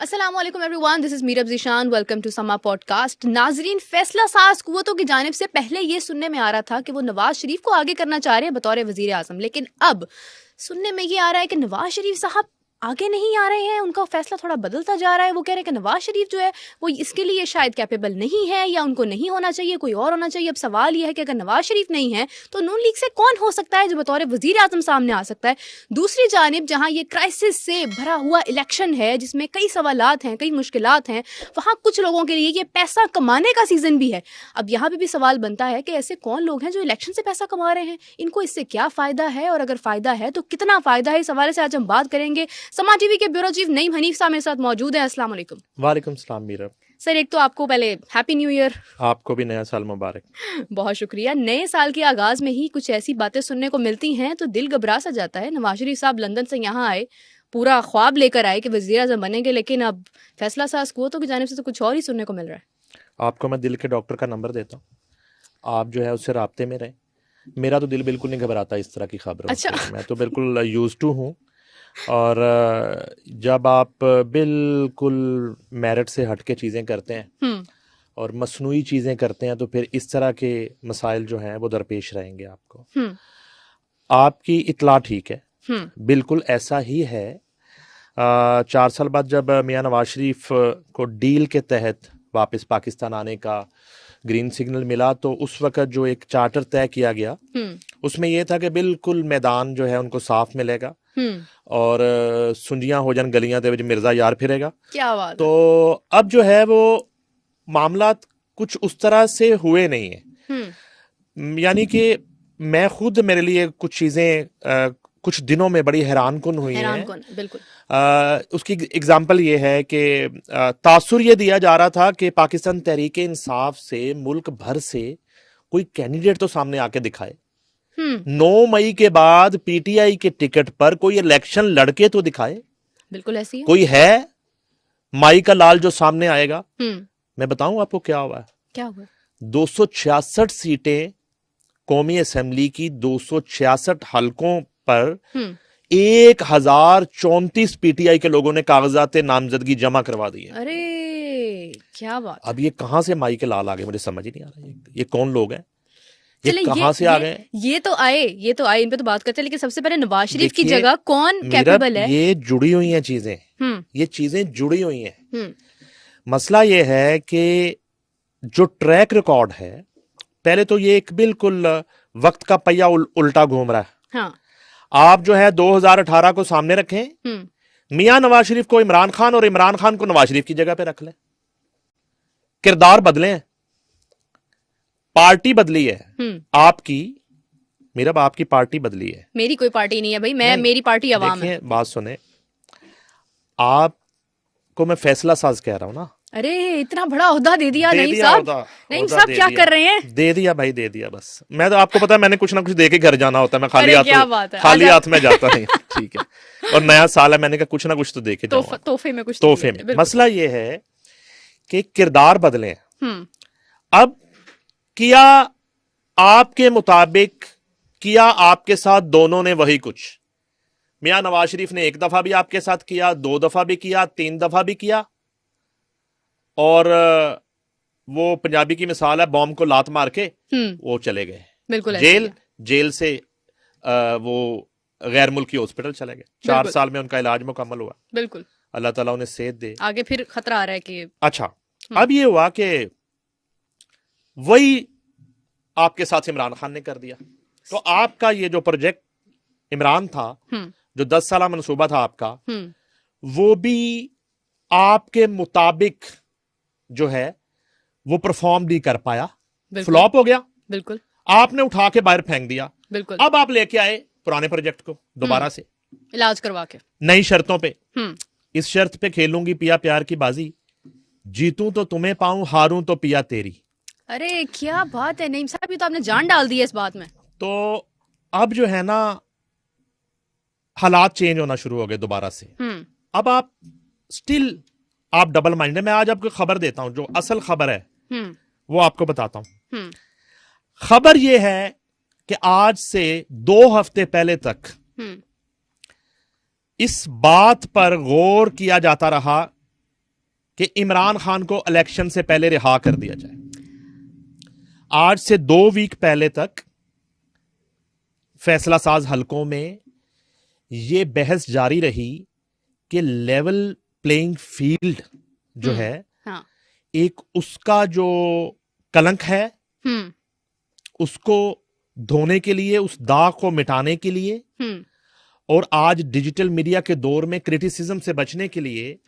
अस्सलामुअलैकुम everyone, this is Meerab Zeeshan, welcome to Samaa podcast. नाजरीन, फैसला साज कुव्वतों की जानिब से पहले ये सुनने में आ रहा था कि वो नवाज शरीफ को आगे करना चाह रहे हैं बतौर वजीर आजम, लेकिन अब सुनने में ये आ रहा है कि नवाज शरीफ साहब आगे नहीं आ रहे हैं, उनका फैसला थोड़ा बदलता जा रहा है। वो कह रहे हैं कि नवाज शरीफ जो है वो इसके लिए शायद कैपेबल नहीं है या उनको नहीं होना चाहिए, कोई और होना चाहिए। अब सवाल यह है कि अगर नवाज शरीफ नहीं है तो नून लीग से कौन हो सकता है जो बतौर वजीर आजम सामने आ सकता है। दूसरी जानिब जहाँ ये क्राइसिस से भरा हुआ इलेक्शन है जिसमें कई सवालात हैं, कई मुश्किलात हैं, वहाँ कुछ लोगों के लिए ये पैसा कमाने का सीजन भी है। अब यहाँ भी सवाल बनता है कि ऐसे कौन लोग हैं जो इलेक्शन से पैसा कमा रहे हैं, इनको इससे क्या फ़ायदा है और अगर फ़ायदा है तो कितना फ़ायदा है। इस हवाले से आज हम बात करेंगे। समा टीवी के ब्यूरो चीफ नईम हनीफ साहब मेरे साथ मौजूद हैं। अस्सलाम वालेकुम। वालेकुम सलाम मीरा। सर, एक तो आपको पहले हैप्पी न्यू ईयर। आपको भी नया साल मुबारक। बहुत शुक्रिया। नए साल के आगाज में ही कुछ ऐसी बातें सुनने को मिलती हैं तो दिल घबरा सा जाता है। नवाज शरीफ साहब लंदन से यहाँ आए, पूरा ख्वाब लेकर आए कि वज़ीर आज़म बनेंगे, लेकिन अब फैसला साज कुव्वतों की जानिब से तो कुछ और ही सुनने को मिल रहा है। आपको मैं दिल के डॉक्टर का नंबर देता हूँ, आप जो है उससे राब्ते में रहें। मेरा तो दिल बिल्कुल नहीं घबराता इस तरह की खबरों से। मैं तो बिल्कुल यूज टू हूँ। और जब आप बिल्कुल मेरिट से हट के चीज़ें करते हैं और मसनूई चीज़ें करते हैं तो फिर इस तरह के मसाइल जो हैं वो दरपेश रहेंगे आपको। आपकी इत्ला ठीक है, बिल्कुल ऐसा ही है। 4 साल बाद जब मियां नवाज शरीफ को डील के तहत वापस पाकिस्तान आने का ग्रीन सिग्नल मिला तो उस वक्त जो एक चार्टर तय किया गया उसमें यह था कि बिल्कुल मैदान जो है उनको साफ मिलेगा और सुंजियां हो जान गलियां दे विच मिर्जा यार फिरेगा। क्या बात तो अब जो है वो मामला कुछ उस तरह से हुए नहीं है। यानी कि मैं खुद, मेरे लिए कुछ चीजें कुछ दिनों में बड़ी हैरानकुन हुई हैं। बिल्कुल। उसकी एग्जाम्पल ये है कि तासुर ये दिया जा रहा था कि पाकिस्तान तहरीक इंसाफ से मुल्क भर से कोई कैंडिडेट तो सामने आके दिखाए। 9 मई के बाद पीटीआई के टिकट पर कोई इलेक्शन लड़के तो दिखाए। बिल्कुल ऐसी है। कोई है माई का लाल जो सामने आएगा। मैं बताऊं आपको क्या हुआ। क्या हुआ? 266 सीटें कौमी असेंबली की 266 हलकों पर 1034 पीटीआई के लोगों ने कागजात नामजदगी जमा करवा दी है। अरे क्या बात। अब ये कहां से माई के लाल आ गए, मुझे समझ ही नहीं आ रहा। ये कौन लोग हैं, ये कहां से आ गए? ये तो आए, इन पे तो बात करते हैं, लेकिन सबसे पहले नवाज शरीफ की जगह कौन कैपेबल है? ये जुड़ी हुई हैं चीजें, ये चीजें जुड़ी हुई हैं। मसला ये है कि जो ट्रैक रिकॉर्ड है, पहले तो ये एक बिल्कुल वक्त का पहिया उल्टा घूम रहा है। हाँ। आप जो है 2018 को सामने रखें, मियां नवाज शरीफ को इमरान खान और इमरान खान को नवाज शरीफ की जगह पे रख लें। किरदार बदले हैं, पार्टी बदली है आपकी। मेरा आपकी पार्टी बदली है। मेरी कोई पार्टी नहीं है भाई, मेरी पार्टी अवाम है। बात सुने, आपको मैं फैसला साज कह रहा हूं ना। अरे इतना बड़ा ओहदा दे दिया नईम साहब। नईम साहब क्या कर रहे हैं? दे दिया भाई, दे दिया। बस मैं तो, आपको पता है मैंने कुछ ना कुछ दे के घर जाना होता है। मैं खाली हाथ में जाता नहीं। ठीक है, और नया साल है, मैंने कहा कुछ ना कुछ तो दे के जाऊंगा, तोहफे में। मसला ये है कि किरदार बदले हैं। अब किया आपके मुताबिक, किया आपके साथ दोनों ने वही कुछ। मियां नवाज शरीफ ने 1 दफा भी आपके साथ किया, 2 दफा भी किया, 3 दफा भी किया। और वो पंजाबी की मिसाल है, बॉम्ब को लात मार के वो चले गए। बिल्कुल जेल से वो गैर मुल्की हॉस्पिटल चले गए। 4 साल में उनका इलाज मुकम्मल हुआ। बिल्कुल, अल्लाह ताला उन्हें सेहत दे। आगे फिर खतरा आ रहा है कि अच्छा, अब ये हुआ कि वही आपके साथ इमरान खान ने कर दिया। तो आपका ये जो प्रोजेक्ट इमरान था, जो 10 साल मनसूबा था आपका, वो भी आपके मुताबिक जो है वो परफॉर्म नहीं कर पाया, फ्लॉप हो गया। बिल्कुल, आपने उठा के बाहर फेंक दिया। बिल्कुल, अब आप लेके आए पुराने प्रोजेक्ट को दोबारा से इलाज करवा के नई शर्तों पे। इस शर्त पे खेलूंगी पिया प्यार की बाजी, जीतूं तो तुम्हें पाऊं, हारूं तो पिया तेरी। अरे क्या बात है नईम साहब, ये तो आपने जान डाल दी है इस बात में। तो अब जो है ना, हालात चेंज होना शुरू हो गए दोबारा से। अब आप स्टिल आप डबल माइंडेड। मैं आज आपको खबर देता हूं, जो असल खबर है वो आपको बताता हूं। खबर यह है कि आज से 2 हफ्ते पहले तक इस बात पर गौर किया जाता रहा कि इमरान खान को इलेक्शन से पहले रिहा कर दिया जाए। आज से 2 वीक पहले तक फैसला साज हलकों में यह बहस जारी रही कि लेवल प्लेइंग फील्ड जो है, हाँ। एक उसका जो कलंक है उसको धोने के लिए, उस दाग को मिटाने के लिए, और आज डिजिटल मीडिया के दौर में क्रिटिसिज्म से बचने के लिए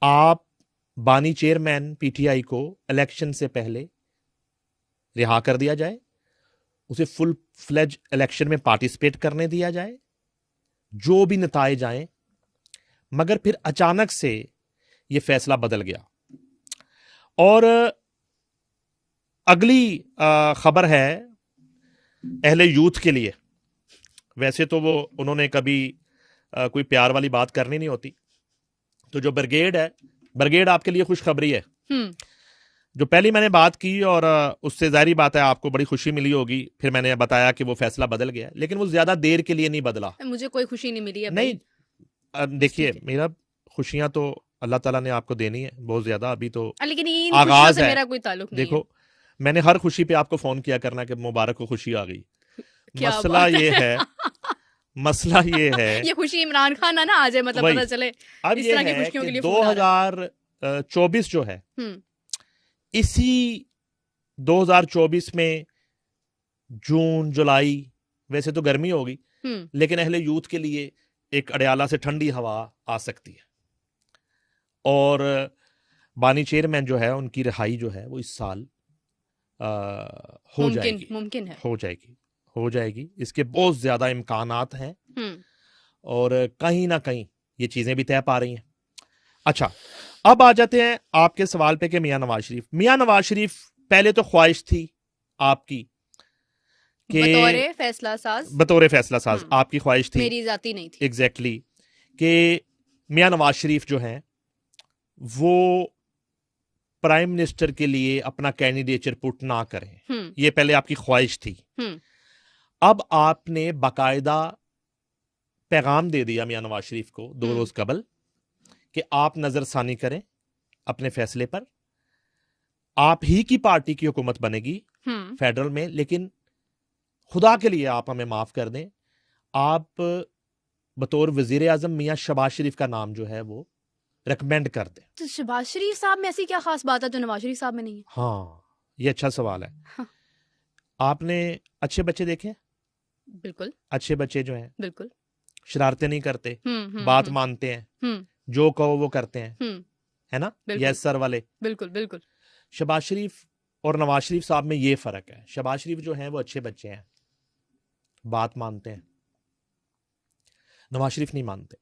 आप बानी चेयरमैन पीटीआई को इलेक्शन से पहले रिहा कर दिया जाए, उसे फुल फ्लेज इलेक्शन में पार्टिसिपेट करने दिया जाए, जो भी नताइज आए। मगर फिर अचानक से यह फैसला बदल गया। और अगली खबर है अहले यूथ के लिए। वैसे तो वो उन्होंने कभी कोई प्यार वाली बात करनी नहीं होती, तो जो ब्रिगेड है, ब्रिगेड आपके लिए खुशखबरी है। जो पहली मैंने बात की और उससे जाहिर बात है आपको बड़ी खुशी मिली होगी, फिर मैंने बताया कि वो फैसला बदल गया, लेकिन वो ज्यादा देर के लिए नहीं बदला। मुझे कोई खुशी नहीं मिली है। नहीं, देखिए मेरा खुशियां तो अल्लाह ताला ने आपको देनी है बहुत ज्यादा, अभी तो लेकिन आगाज है। मेरा कोई ताल्लुक नहीं देखो, मैंने हर खुशी पे आपको फोन किया करना कि मुबारक को खुशी आ गई। मसला ये है मसला ये है ये खुशी इमरान खान ना आ जाए, मतलब पता चले अब इस ये तरह की है खुशियों के कि लिए 2024 जो है, इसी 2024 में जून जुलाई, वैसे तो गर्मी होगी, लेकिन अहले यूथ के लिए एक अड़याला से ठंडी हवा आ सकती है। और बानी चेयरमैन जो है, उनकी रिहाई जो है वो इस साल हो जाएगी। मुमकिन है, हो जाएगी। इसके बहुत ज्यादा इम्कानात हैं और कहीं ना कहीं ये चीजें भी तय पा रही हैं। अच्छा, अब आ जाते हैं आपके सवाल पे कि मियां नवाज शरीफ पहले तो ख्वाहिश थी आपकी कि बतौर फैसला साज आपकी ख्वाहिश थी, मेरी जाती नहीं थी। एग्जैक्टली कि मियां नवाज शरीफ जो हैं वो प्राइम मिनिस्टर के लिए अपना कैंडिडेचर पुट ना करें, ये पहले आपकी ख्वाहिश थी। अब आपने बाकायदा पैगाम दे दिया मियां नवाज शरीफ को 2 रोज कबल कि आप नजरसानी करें अपने फैसले पर। आप ही की पार्टी की हुकूमत बनेगी फेडरल में, लेकिन खुदा के लिए आप हमें माफ कर दें, आप बतौर वजीर आजम मियां शहबाज शरीफ का नाम जो है वो रिकमेंड कर दें। तो शहबाज शरीफ साहब में ऐसी क्या खास बात है जो नवाज शरीफ साहब में नहीं है? हाँ, ये अच्छा सवाल है। हाँ। आपने अच्छे बच्चे देखे? बिल्कुल। अच्छे बच्चे जो हैं बिल्कुल शरारतें नहीं करते, बात मानते हैं, जो कहो वो करते हैं, है ना, यस सर वाले। बिल्कुल बिल्कुल। शहबाज शरीफ और नवाज शरीफ साहब में ये फर्क है। शहबाज शरीफ जो हैं वो अच्छे बच्चे हैं, बात मानते हैं, नवाज शरीफ नहीं मानते।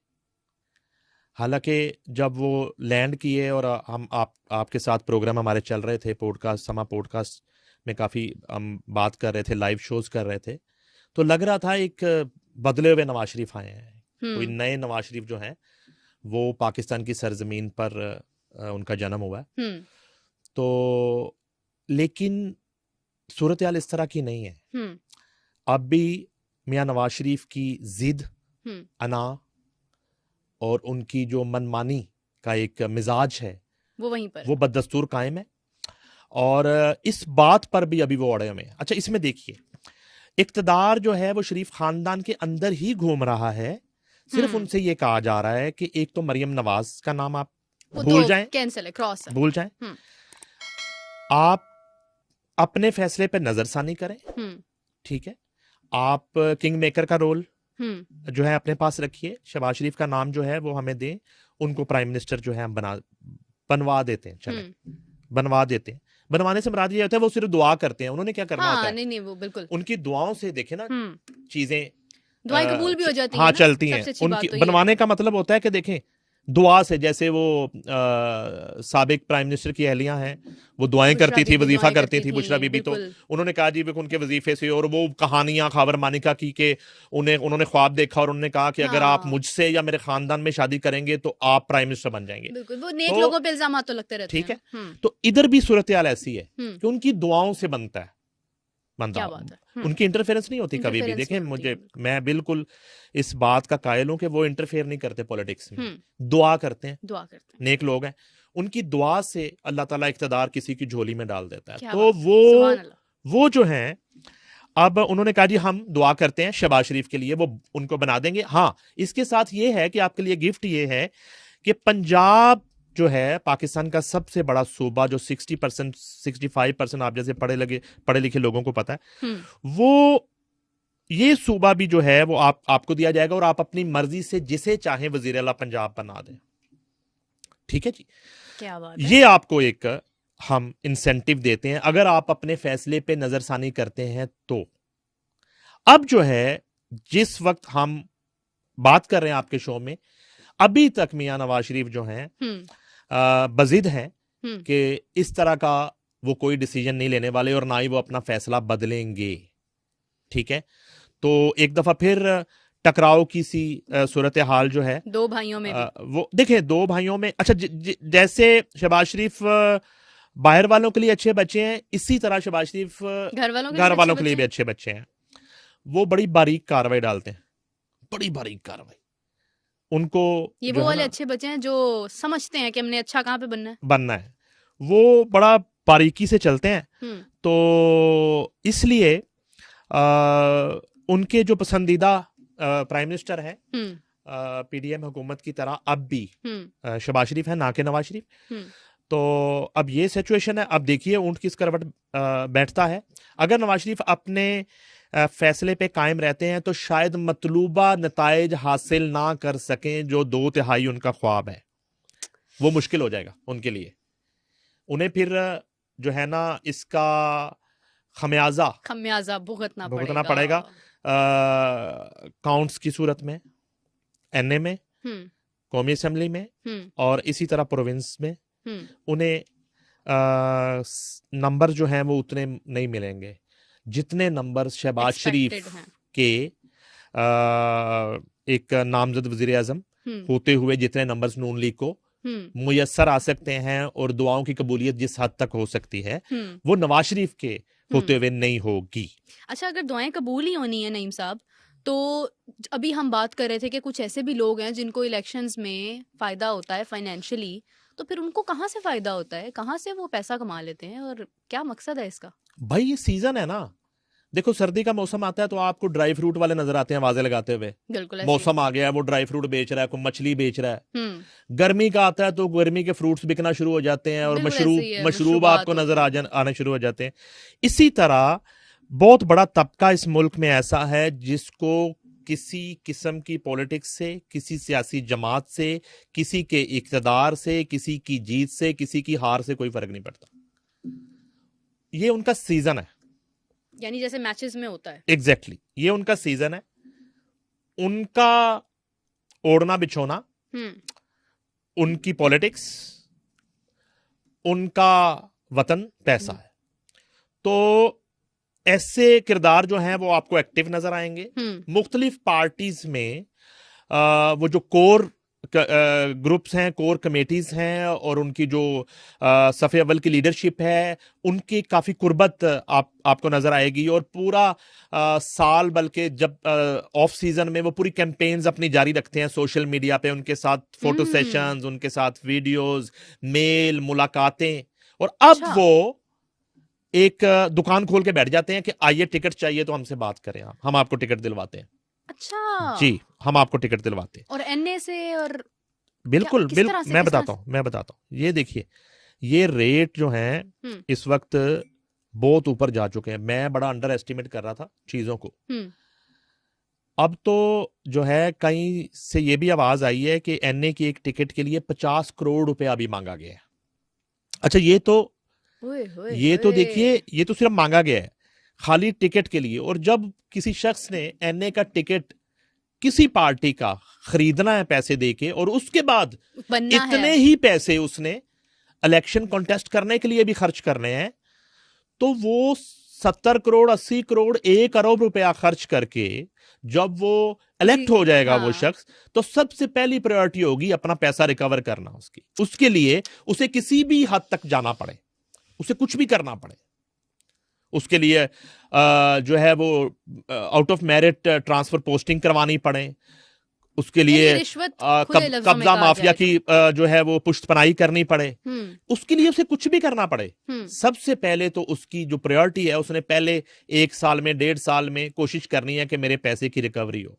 हालांकि जब वो लैंड किए और हम आपके साथ प्रोग्राम हमारे चल रहे थे, पॉडकास्ट समा पॉडकास्ट में काफ़ी हम बात कर रहे थे, लाइव शोज कर रहे थे, तो लग रहा था एक बदले हुए नवाज शरीफ आए हैं, कोई नए नवाज शरीफ जो हैं वो पाकिस्तान की सरजमीन पर उनका जन्म हुआ है। तो लेकिन सूरत हाल इस तरह की नहीं है। अब भी मियां नवाज शरीफ की जिद, अना और उनकी जो मनमानी का एक मिजाज है वो वहीं पर, वो बददस्तूर कायम है। और इस बात पर भी अभी वो अड़े हुए हैं। अच्छा, इसमें देखिए, इक्तदार जो है वो शरीफ खानदान के अंदर ही घूम रहा है। सिर्फ उनसे ये कहा जा रहा है कि एक तो मरियम नवाज का नाम आप भूल जाएं, कैंसिल है, क्रॉस है, भूल जाएं, आप अपने फैसले पर नजरसानी करें, ठीक है, आप किंग मेकर का रोल जो है अपने पास रखिए, शहबाज शरीफ का नाम जो है वो हमें दें, उनको प्राइम मिनिस्टर जो है हम बनवा देते हैं, चले बनवा देते हैं। बनवाने से मुराद ये होता है वो सिर्फ दुआ करते हैं, उन्होंने क्या करना होता है। नहीं वो बिल्कुल उनकी दुआओं से देखे ना चीजें, दुआएं कबूल भी हो जाती हैं, हाँ, चलती हैं। उनकी बनवाने का मतलब होता है कि देखें दुआ से, जैसे वो साबिक प्राइम मिनिस्टर की अहलियां हैं, वो दुआएं करती थी, वजीफा करती थी, बुशरा बीबी, तो उन्होंने कहा जी उनके वजीफे से, और वो कहानियां खबर मानिका की के उन्होंने ख्वाब देखा और उन्होंने कहा कि अगर आप मुझसे या मेरे खानदान में शादी करेंगे तो आप प्राइम मिनिस्टर बन जाएंगे। वो नेक लोगों पे इल्जाम तो लगते रहते हैं, ठीक है। तो इधर भी सूरत हाल ऐसी है कि उनकी दुआओं से बनता है बंदा, उनकी इंटरफेरेंस नहीं होती कभी भी। देखें, मैं बिल्कुल इस बात का कायल हूं कि वो इंटरफेयर नहीं करते पॉलिटिक्स में, दुआ करते हैं, नेक लोग हैं। उनकी दुआ से अल्लाह ताला इक़्तिदार किसी की झोली में डाल देता है। क्या तो सुभान अल्लाह। वो जो हैं, अब उन्होंने कहा जी हम दुआ करते हैं शहबाज शरीफ के लिए, वो उनको बना देंगे। हाँ, इसके साथ ये है कि आपके लिए गिफ्ट ये है कि पंजाब जो है पाकिस्तान का सबसे बड़ा सूबा, जो 60% 65% आप जैसे पढ़े लिखे लोगों को पता है, वो ये सूबा भी जो है वो आपको दिया जाएगा और आप अपनी मर्जी से जिसे चाहें वजीर आला पंजाब बना दें। ठीक है जी, क्या बात है। ये आपको एक हम इंसेंटिव देते हैं अगर आप अपने फैसले पे नजरसानी करते हैं तो। अब जो है जिस वक्त हम बात कर रहे हैं आपके शो में, अभी तक मियां नवाज शरीफ जो हैं बजिद हैं कि इस तरह का वो कोई डिसीजन नहीं लेने वाले और ना ही वो अपना फैसला बदलेंगे। ठीक है, तो एक दफा फिर टकराव की सी सूरत हाल जो है दो भाइयों में भी। वो देखें, दो भाइयों में, अच्छा जैसे शहबाज शरीफ बाहर वालों के लिए अच्छे बच्चे हैं, इसी तरह शहबाज शरीफ घर वालों के लिए भी अच्छे बच्चे हैं। वो बड़ी बारीक कार्रवाई डालते हैं, बड़ी बारीक कार्रवाई। उनको ये वो वाले अच्छे बच्चे हैं जो समझते हैं कि हमने अच्छा कहाँ पे बनना है, वो बड़ा बारीकी से चलते हैं। तो इसलिए उनके जो पसंदीदा प्राइम मिनिस्टर है पीडीएम हुकूमत की तरह अब भी शहबाज शरीफ है, ना कि नवाज शरीफ। तो अब ये सिचुएशन है। अब देखिए ऊंट किस करवट बैठता है। अगर नवाज शरीफ अपने फैसले पे कायम रहते हैं तो शायद मतलूबा नताइज हासिल ना कर सकें जो 2/3 उनका ख्वाब है, वो मुश्किल हो जाएगा उनके लिए। उन्हें फिर जो है ना इसका खमियाजा भुगतना पड़ेगा काउंट्स की सूरत में, एनए में, कौमी असेंबली में और इसी तरह प्रोविंस में। उन्हें नंबर जो हैं वो उतने नहीं मिलेंगे जितने नंबर शहबाज शरीफ के एक नामजद वजीर आजम होते हुए जितने नंबर्स नून लीग को मुयस्सर आ सकते हैं और दुआओं की कबूलियत जिस हद तक हो सकती है वो नवाज शरीफ के होते हुए नहीं होगी। अच्छा, अगर दुआएं कबूल ही होनी है नईम साहब, तो अभी हम बात कर रहे थे कि कुछ ऐसे भी लोग हैं जिनको इलेक्शंस में फायदा होता है फाइनेंशियली, तो फिर उनको कहाँ से फायदा होता है, कहाँ से वो पैसा कमा लेते हैं और क्या मकसद है इसका? भाई ये सीजन है ना, देखो सर्दी का मौसम आता है तो आपको ड्राई फ्रूट वाले नजर आते हैं वाजे लगाते हुए, बिल्कुल मौसम आ गया है, वो ड्राई फ्रूट बेच रहा है, कोई मछली बेच रहा है। गर्मी का आता है तो गर्मी के फ्रूट्स बिकना शुरू हो जाते हैं और मशरूब आपको नजर आने शुरू हो जाते हैं। इसी तरह बहुत बड़ा तबका इस मुल्क में ऐसा है जिसको किसी किस्म की पॉलिटिक्स से, किसी सियासी जमात से, किसी के इक़्तिदार से, किसी की जीत से, किसी की हार से कोई फर्क नहीं पड़ता। ये उनका सीजन है, यानी जैसे मैचेस में होता है। एग्जैक्टली ये उनका सीजन है, उनका ओढ़ना बिछोना, उनकी पॉलिटिक्स, उनका वतन पैसा है। तो ऐसे किरदार जो हैं वो आपको एक्टिव नजर आएंगे मुख्तलिफ पार्टीज में। वो जो कोर ग्रुप्स हैं, कोर कमेटीज हैं और उनकी जो सफ़े अव्वल की लीडरशिप है उनकी काफ़ी कुर्बत आपको नज़र आएगी। और पूरा साल, बल्कि जब ऑफ सीजन में वो पूरी कैंपेन्स अपनी जारी रखते हैं सोशल मीडिया पे, उनके साथ फोटो सेशंस, उनके साथ वीडियोस, मेल, मुलाकातें। और अब वो एक दुकान खोल के बैठ जाते हैं कि आइए टिकट चाहिए तो हमसे बात करें, हम आपको टिकट दिलवाते हैं। अच्छा जी, हम आपको टिकट दिलवाते हैं। और एनए से और बिल्कुल मैं बताता हूँ। ये देखिए, ये रेट जो हैं इस वक्त बहुत ऊपर जा चुके हैं। मैं बड़ा अंडर एस्टिमेट कर रहा था चीजों को। अब तो जो है कहीं से ये भी आवाज आई है कि एनए की एक टिकट के लिए 50 करोड़ रुपए अभी मांगा गया है। अच्छा, ये तो देखिए, ये तो सिर्फ मांगा गया है खाली टिकट के लिए। और जब किसी शख्स ने एनए का टिकट किसी पार्टी का खरीदना है पैसे देके और उसके बाद इतने ही पैसे उसने इलेक्शन कॉन्टेस्ट करने के लिए भी खर्च करने हैं, तो वो 70 करोड़ 80 करोड़ 1 अरब रुपया खर्च करके जब वो इलेक्ट हो जाएगा वो शख्स, तो सबसे पहली प्रायोरिटी होगी अपना पैसा रिकवर करना उसकी। उसके लिए उसे किसी भी हद तक जाना पड़े, उसे कुछ भी करना पड़े, उसके लिए जो है वो out of merit transfer posting करवानी पड़े, उसके लिए रिश्वत खुले लफ्जों में कब्जा कहा माफिया जाए की जो है वो पुष्टपनाही करनी पड़े, उसके लिए उसे कुछ भी करना पड़े, हम्म सबसे पहले तो उसकी जो प्रायोरिटी है उसने पहले 1 साल में 1.5 साल में कोशिश करनी है कि मेरे पैसे की रिकवरी हो।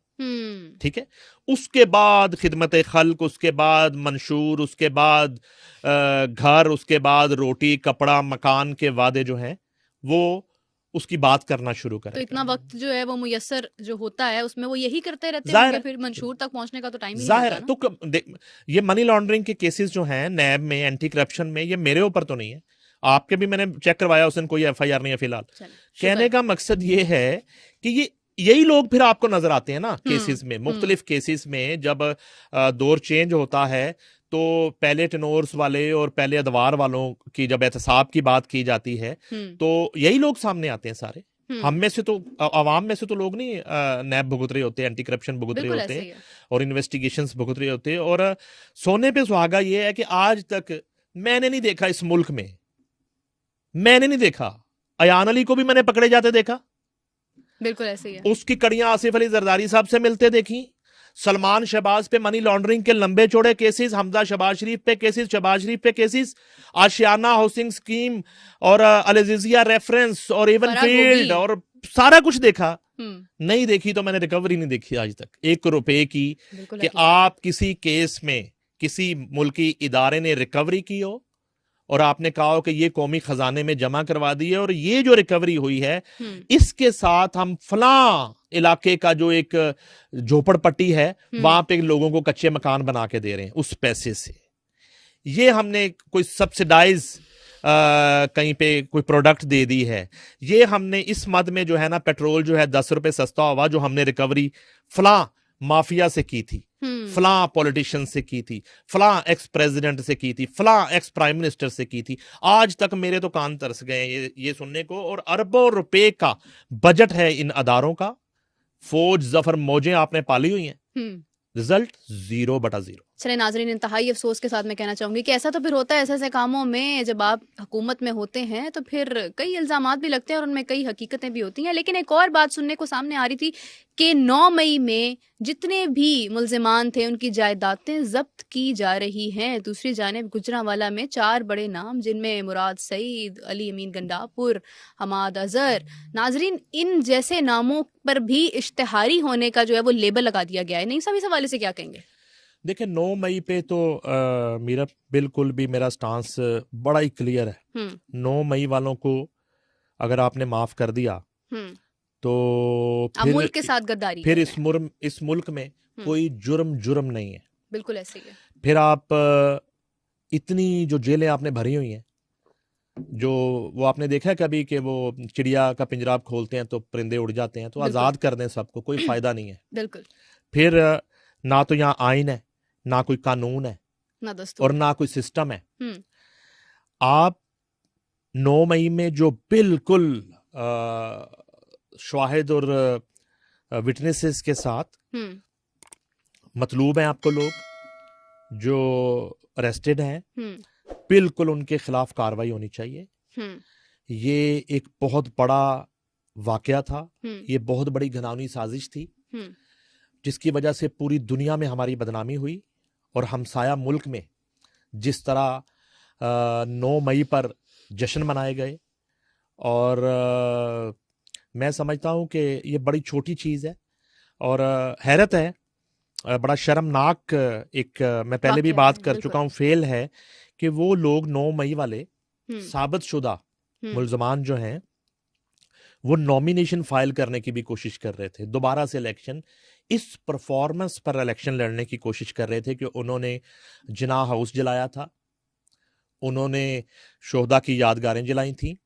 ठीक है, उसके बाद खिदमत खल्क, उसके बाद मंशूर, उसके बाद घर, उसके बाद रोटी कपड़ा मकान के वादे जो हैं वो उसकी बात करना शुरू करें। तो इतना वक्त जो है वो मुयस्सर जो होता है उसमें वो यही करते रहते जाहिर होंगे, है, फिर मंशूर तक पहुंचने का तो टाइम ही नहीं जाहिर होता है। ना। तो ये मनी लॉन्ड्रिंग के केसेस जो हैं नैब में, एंटी करप्शन में, ये मेरे ऊपर तो नहीं है, आपके भी मैंने चेक करवाया, उसने कोई एफआईआर नहीं है फिलहाल। कहने का मकसद ये है कि यही लोग फिर आपको नजर आते हैं ना केसेस में, मुख्तलिफ केसेस में जब दौर चेंज होता है तो पहले टेनोर्स वाले और पहले अदवार वालों की जब एहतसाब की बात की जाती है तो यही लोग सामने आते हैं सारे। हम में से तो, आवाम में से तो लोग नहीं नैब भुगत रहे होते, एंटी करप्शन भुगत रहे होते हैं और इन्वेस्टिगेशंस भुगत रहे होते हैं। और सोने पे सुहागा ये है कि आज तक मैंने नहीं देखा इस मुल्क में, मैंने नहीं देखा, अयान अली को भी मैंने पकड़े जाते देखा, बिल्कुल ऐसे ही है, उसकी कड़ियां आसिफ अली जरदारी साहब से मिलते देखी, सलमान शहबाज पे मनी लॉन्ड्रिंग के लंबे चौड़े केसेस, हमजा शहबाज शरीफ पे केसेस, शहबाज शरीफ पे केसेस, आशियाना हाउसिंग स्कीम और अल-अज़ीज़िया रेफरेंस और एवन फील्ड और सारा कुछ देखा। नहीं देखी तो मैंने रिकवरी नहीं देखी आज तक 1 रुपए की कि आप किसी केस में किसी मुल्की इदारे ने रिकवरी की हो और आपने कहा हो कि ये कौमी खजाने में जमा करवा दी है और ये जो रिकवरी हुई है इसके साथ हम फलां इलाके का जो एक झोपड़पट्टी है वहां पे लोगों को कच्चे मकान बना के दे रहे हैं उस पैसे से, ये हमने कोई सब्सिडाइज कहीं पे कोई प्रोडक्ट दे दी है, ये हमने इस मद में जो है ना पेट्रोल जो है 10 रुपए सस्ता हुआ जो हमने रिकवरी फलां माफिया से की थी, फलां पॉलिटिशियन से की थी, फलां एक्स प्रेसिडेंट से की थी, फलां एक्स प्राइम मिनिस्टर से की थी। आज तक मेरे तो कान तरस गए ये सुनने को। और अरबों रुपए का बजट है इन अदारों का, फौज जफर मौजें आपने पाली हुई हैं, रिजल्ट 0/0। चले नाजरीन, इंतहाई अफसोस के साथ मैं कहना चाहूंगी कि ऐसा तो फिर होता है ऐसे ऐसे कामों में जब आप हुकूमत में होते हैं तो फिर कई इल्जामात भी लगते हैं और उनमें कई हकीकतें भी होती हैं। लेकिन एक और बात सुनने को सामने आ रही थी कि 9 मई में जितने भी मुल्जिमान थे उनकी जायदादें जब्त की जा रही हैं। दूसरी जानिब गुजरांवाला में 4 बड़े नाम जिनमें मुराद सईद, अली अमीन गंडापुर, हमाद अजहर, नाजरीन इन जैसे नामों पर भी इश्तिहारी होने का जो है वो लेबल लगा दिया गया है। नहीं सब इस हवाले से क्या कहेंगे? देखिए 9 मई पे तो मेरा बिल्कुल भी मेरा स्टांस बड़ा ही क्लियर है। 9 मई वालों को अगर आपने माफ कर दिया तो फिर मुल्क के साथ गद्दारी, फिर इस मुल्क में कोई जुर्म नहीं है। बिल्कुल ऐसे ही है। फिर आप इतनी जो जेलें आपने भरी हुई हैं, जो वो आपने देखा है कभी कि वो चिड़िया का पिंजरा आप खोलते हैं तो परिंदे उड़ जाते हैं, तो आजाद कर दें सबको, कोई फायदा नहीं है। बिल्कुल। फिर ना तो यहाँ आइन है, ना कोई कानून है, ना दस्तूर और ना कोई सिस्टम है। आप 9 मई में जो बिल्कुल शाहिद और विटनेसेस के साथ मतलूब हैं आपको लोग जो अरेस्टेड हैं, बिल्कुल उनके खिलाफ कार्रवाई होनी चाहिए। ये एक बहुत बड़ा वाकया था, ये बहुत बड़ी घिनौनी साजिश थी जिसकी वजह से पूरी दुनिया में हमारी बदनामी हुई और हमसाया मुल्क में जिस तरह 9 मई पर जश्न मनाए गए। और मैं समझता हूँ कि ये बड़ी छोटी चीज़ है और हैरत है, बड़ा शर्मनाक एक मैं पहले भी बात कर चुका हूँ फेल है कि वो लोग 9 मई वाले साबित शुदा मुल्जमान जो हैं वो नॉमिनेशन फाइल करने की भी कोशिश कर रहे थे, दोबारा से इलेक्शन, इस परफॉर्मेंस पर इलेक्शन लड़ने की कोशिश कर रहे थे कि उन्होंने जिना हाउस जलाया था, उन्होंने शोहदा की यादगारें जलाई थी।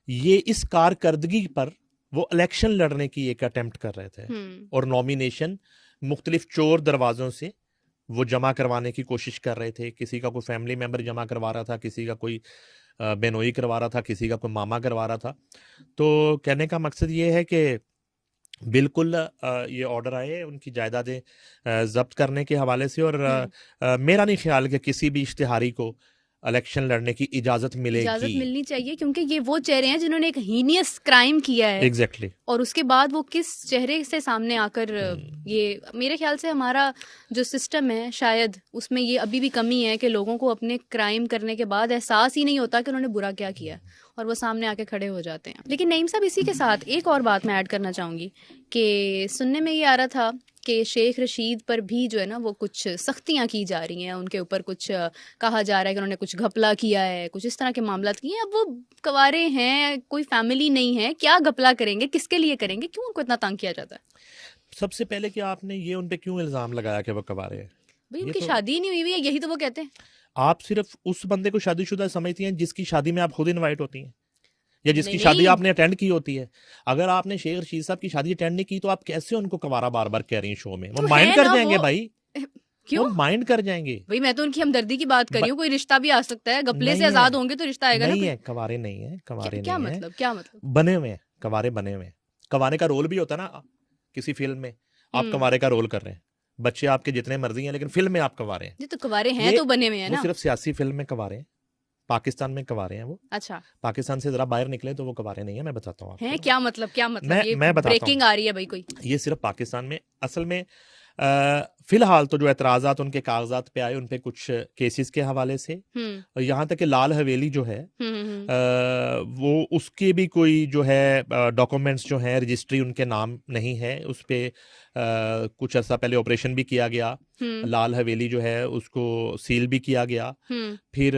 ये इस कारकर्दगी पर वो इलेक्शन लड़ने की एक अटेम्प्ट कर रहे थे और नॉमिनेशन मुख्तलिफ चोर दरवाजों से वो जमा करवाने की कोशिश कर रहे थे। किसी का कोई फैमिली मेम्बर जमा करवा रहा था, किसी का कोई बेनोई करवा रहा था, किसी का कोई मामा करवा रहा था। तो कहने का मकसद ये है कि बिल्कुल ये ऑर्डर आए उनकी जायदादें जब्त करने के हवाले से। और मेरा नहीं ख्याल कि किसी भी इश्तिहारी को इलेक्शन लड़ने की इजाजत मिलनी चाहिए, क्योंकि ये वो चेहरे हैं जिन्होंने एक हीनियस क्राइम किया है। एग्जैक्टली। और उसके बाद वो किस चेहरे से सामने आकर ये, मेरे ख्याल से हमारा जो सिस्टम है शायद उसमें ये अभी भी कमी है कि लोगों को अपने क्राइम करने के बाद एहसास ही नहीं होता कि उन्होंने बुरा क्या किया है, और वो सामने आके खड़े हो जाते हैं। लेकिन नईम साहब, इसी के साथ एक और बात मैं ऐड करना चाहूँगी कि सुनने में ये आ रहा था कि शेख रशीद पर भी जो है ना वो कुछ सख्तियां की जा रही हैं, उनके ऊपर कुछ कहा जा रहा है कि उन्होंने कुछ घपला किया है, कुछ इस तरह के मामला किए हैं। अब वो कवारे हैं, कोई फैमिली नहीं है, क्या घपला करेंगे, किसके लिए करेंगे, क्यों उनको इतना तंग किया जाता है? सबसे पहले कि आपने ये उन पे क्यों इल्जाम लगाया कि वो कवारे हैं? भाई उनकी शादी ही नहीं हुई है, यही तो वो कहते हैं। आप सिर्फ उस बंदे को शादीशुदा समझती हैं जिसकी शादी में आप खुद इनवाइट होती हैं, या जिसकी शादी आपने अटेंड की होती है। अगर आपने शेख रशीद साहब की शादी अटेंड नहीं की तो आप कैसे उनको कवारा बार बार कह रही हैं शो में? वो माइंड कर जाएंगे भाई, क्यों माइंड कर जाएंगे भाई? मैं तो उनकी हमदर्दी की बात कर रही हूँ, कोई रिश्ता भी आ सकता है, घपले से आजाद होंगे तो रिश्ता आएगा। नहीं है, कवारे नहीं है, कवारे क्या नहीं मतलब, क्या मतलब? बने हुए हैं कवारे, बने हुए हैं। कवारे का रोल भी होता है ना किसी फिल्म में, आप कवारे का रोल कर रहे हैं, बच्चे आपके जितने मर्जी हैं, लेकिन फिल्म में आप कवारे हैं। तो कवारे हैं तो बने हुए हैं ना। सिर्फ सियासी फिल्म में कवारे हैं, पाकिस्तान में कवारे हैं वो। अच्छा, पाकिस्तान से जरा बाहर निकले तो वो कवारे नहीं है, मैं बताता हूँ आपको। क्या मतलब, क्या मतलब? मैं बताता हूँ, ब्रेकिंग आ रही है भाई कोई। ये सिर्फ पाकिस्तान में, असल में फिलहाल तो जो एतराज़ात उनके कागजात पे आए उन पे कुछ केसेस के हवाले से, और यहाँ तक कि लाल हवेली जो है वो उसके भी कोई जो है डॉक्यूमेंट्स जो हैं, रजिस्ट्री उनके नाम नहीं है उस पे। कुछ अर्सा पहले ऑपरेशन भी किया गया, लाल हवेली जो है उसको सील भी किया गया, फिर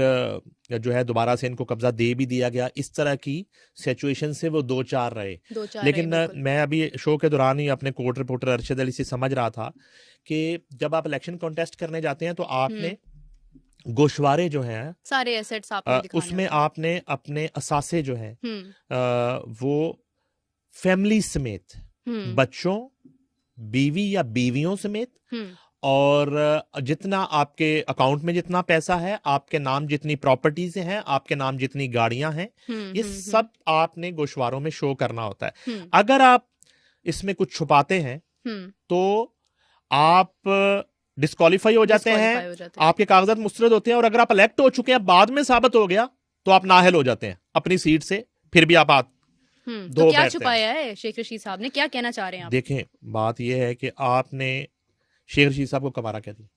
जो है दोबारा से इनको कब्जा दे भी दिया गया। इस तरह की सिचुएशन से वो दो चार रहे। लेकिन मैं अभी शो के दौरान ही अपने कोर्ट रिपोर्टर अरशद अली से समझ रहा था कि जब आप इलेक्शन कॉन्टेस्ट करने जाते हैं तो आपने गोशवारे जो हैं, सारे एसेट्स आपने उसमें आपने अपने असासे जो हैं वो फैमिली समेत, बच्चों, बीवी या बीवियों समेत, और जितना आपके अकाउंट में जितना पैसा है, आपके नाम जितनी प्रॉपर्टीज हैं, आपके नाम जितनी गाड़ियां हैं, ये सब आपने गोशवारों में शो करना होता है। अगर आप इसमें कुछ छुपाते हैं तो आप डिस्क्वालीफाई हो जाते हैं, आपके कागजात मुस्तरद होते हैं, और अगर आप इलेक्ट हो चुके हैं, बाद में साबित हो गया तो आप नाअहल हो जाते हैं अपनी सीट से, फिर भी आप तो क्या छुपाया है शेख रशीद साहब ने, क्या कहना चाह रहे हैं आप? देखें, बात यह है कि आपने शेख रशीद साहब को कवारा कह दिया,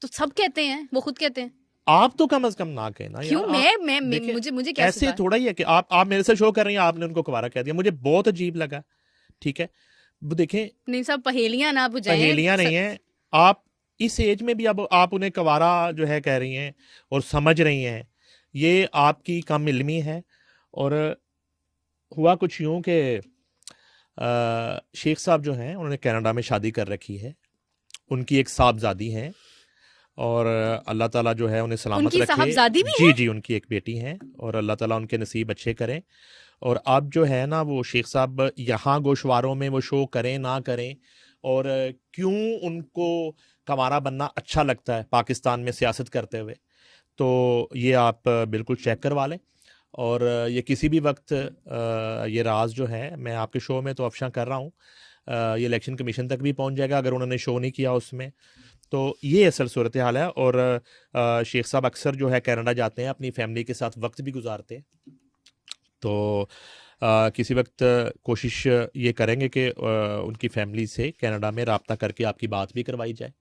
तो सब कहते हैं, वो खुद कहते हैं, आप तो कम से कम ना कहना। क्यों? मुझे क्या ऐसे थोड़ा ही है कि आप मेरे से शो कर रही हैं, आपने उनको कवारा कह दिया, मुझे बहुत अजीब लगा। ठीक है, वो देखें, नहीं सब पहेलियां ना बुझाएं, पहेलियां नहीं है। आप इस एज में भी अब आप उन्हें कवारा जो है कह रही हैं और समझ रही हैं, ये आपकी कम इल्मी है। और हुआ कुछ यूं कि शेख साहब जो हैं उन्होंने कनाडा में शादी कर रखी है, उनकी एक साहबजादी हैं, और अल्लाह ताला जो है उन्हें सलामत रखे। साहबजादी भी जी, उनकी एक बेटी है, और अल्लाह ताला उनके नसीब अच्छे करें। और अब जो है ना वो शेख साहब यहाँ गोशवारों में वो शो करें ना करें, और क्यों उनको कवारा बनना अच्छा लगता है पाकिस्तान में सियासत करते हुए, तो ये आप बिल्कुल चेक करवा लें। और ये किसी भी वक्त ये राज जो है मैं आपके शो में तो अफशा कर रहा हूँ, ये इलेक्शन कमीशन तक भी पहुँच जाएगा अगर उन्होंने शो नहीं किया उसमें। तो ये असल सूरत हाल है। और शेख साहब अक्सर जो है कनाडा जाते हैं, अपनी फैमिली के साथ वक्त भी गुजारते हैं, तो किसी वक्त कोशिश ये करेंगे कि उनकी फैमिली से कनाडा में रब्ता करके आपकी बात भी करवाई जाए,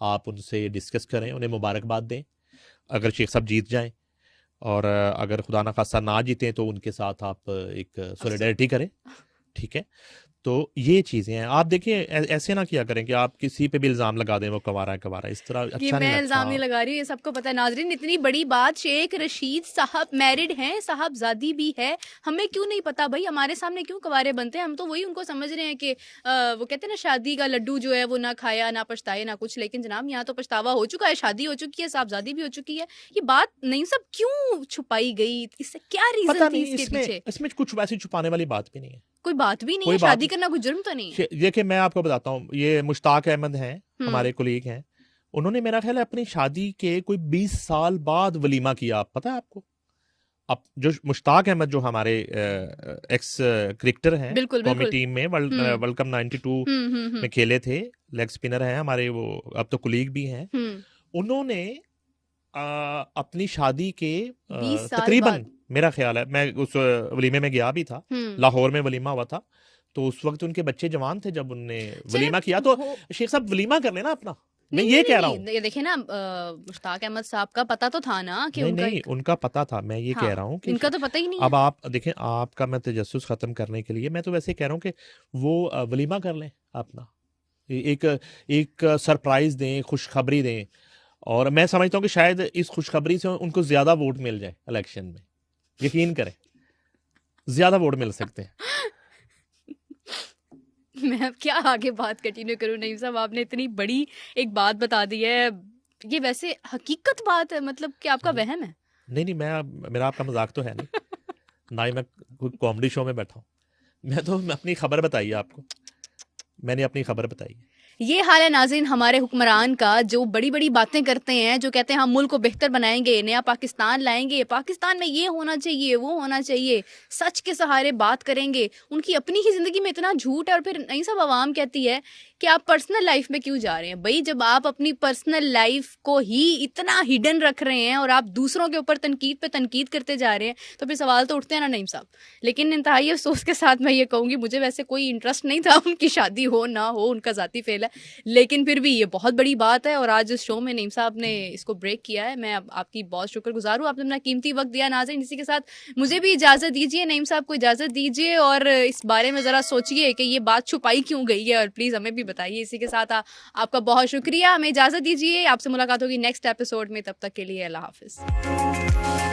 आप उनसे डिस्कस करें, उन्हें मुबारकबाद दें अगर शेख साहब जीत जाएं, और अगर खुदा ना खास्ता ना जीतें तो उनके साथ आप एक सॉलिडेरिटी करें। ठीक है, तो ये चीजें हैं। आप देखिए ऐसे ना किया करें कि आप किसी पे भी इल्जाम लगा दें वो कवारा है कवारा, इस तरह अच्छा नहीं लगता। मैं इल्जाम नहीं लगा रही हूँ, ये सबको पता है। नाजरीन, इतनी बड़ी बात, शेख रशीद साहब मैरिड हैं, साहबजादी भी है, हमें क्यों नहीं पता भाई? हमारे सामने क्यों कवारे बनते हैं? हम तो वही उनको समझ रहे हैं कि वो कहते हैं ना, शादी का लड्डू जो है वो ना खाया ना पछताए ना कुछ। लेकिन जनाब यहाँ तो पछतावा हो चुका है, शादी हो चुकी है, साहबजादी भी हो चुकी है। ये बात नहीं सब क्यों छुपाई गई? इससे क्या रीजन थी इसके पीछे? इसमें कुछ वैसी छुपाने वाली बात भी नहीं है, कोई बात भी नहीं है, शादी करना कोई जुर्म तो नहीं है। देखिए मैं आपको बताता हूँ, ये मुश्ताक अहमद हैं, हमारे कोलीग हैं, उन्होंने मेरा ख्याल है अपनी शादी के कोई 20 साल बाद वलीमा किया, पता है आपको? अब जो मुश्ताक अहमद जो हमारे एक्स क्रिकेटर हैं, कौमी टीम में वर्ल्ड कप 92 में खेले थे, लेग स्पिनर हैं हमारे, वो अब तो कोलीग भी हैं, उन्होंने अपनी शादी के 20 साल तकरीबन बाद। मेरा ख्याल है, मैं उस वलीमे में गया भी था, लाहौर में वलीमा हुआ था, तो उस वक्त उनके बच्चे जवान थे जब उनने वलीमा किया। तो शेख साहब वलीमा कर लेना अपना, मैं ये कह रहा हूँ। ये देखिए ना, मुश्ताक अहमद साहब का पता तो था ना कि नहीं उनका नहीं, उनका पता था, मैं ये कह रहा हूँ कि इनका तो पता ही नहीं अब आप देखें, आपका मैं तजस्सुस खत्म करने के लिए मैं तो वैसे कह रहा हूँ कि वो वलीमा कर लें अपना, एक सरप्राइज दें, खुशखबरी दें, और मैं समझता हूँ कि शायद इस खुशखबरी से उनको ज्यादा वोट मिल जाए इलेक्शन में, यकीन करें ज्यादा वोट मिल सकते हैं। मैं अब क्या आगे बात कंटिन्यू करूं नईम साहब, आपने इतनी बड़ी एक बात बता दी है, ये वैसे हकीकत बात है, मतलब कि आपका वहम है? नहीं, मेरा आपका मजाक तो है नहीं, ना ही मैं कॉमेडी शो में बैठा हूँ, मैं तो अपनी खबर बताई है आपको, मैंने अपनी खबर बताई है। ये हाल है नाज़रीन हमारे हुक्मरान का, जो बड़ी बड़ी बातें करते हैं, जो कहते हैं हम मुल्क को बेहतर बनाएंगे, नया पाकिस्तान लाएंगे, पाकिस्तान में ये होना चाहिए, वो होना चाहिए, सच के सहारे बात करेंगे, उनकी अपनी ही ज़िंदगी में इतना झूठ है। और फिर नहीं सब आवाम कहती है कि आप पर्सनल लाइफ में क्यों जा रहे हैं? भाई जब आप अपनी पर्सनल लाइफ को ही इतना हिडन रख रहे हैं और आप दूसरों के ऊपर तनकीद पे तनकीद करते जा रहे हैं, तो फिर सवाल तो उठते हैं ना नईम साहब। लेकिन इंतहाई अफसोस के साथ मैं ये कहूँगी, मुझे वैसे कोई इंटरेस्ट नहीं था उनकी शादी हो ना हो, उनका ज़ाती फेल है, लेकिन फिर भी ये बहुत बड़ी बात है। और आज इस शो में नईम साहब ने इसको ब्रेक किया है, मैं आपकी बहुत शुक्रगुजार हूँ, आपने अपना कीमती वक्त दिया। नाज़रीन इसी के साथ मुझे भी इजाज़त दीजिए, नईम साहब को इजाज़त दीजिए, और इस बारे में ज़रा सोचिए कि ये बात छुपाई क्यों गई है, और प्लीज़ हमें भी बताइए। इसी के साथ आपका बहुत शुक्रिया, हमें इजाज़त दीजिए, आपसे मुलाकात होगी नेक्स्ट एपिसोड में, तब तक के लिए अल्लाह हाफिज़।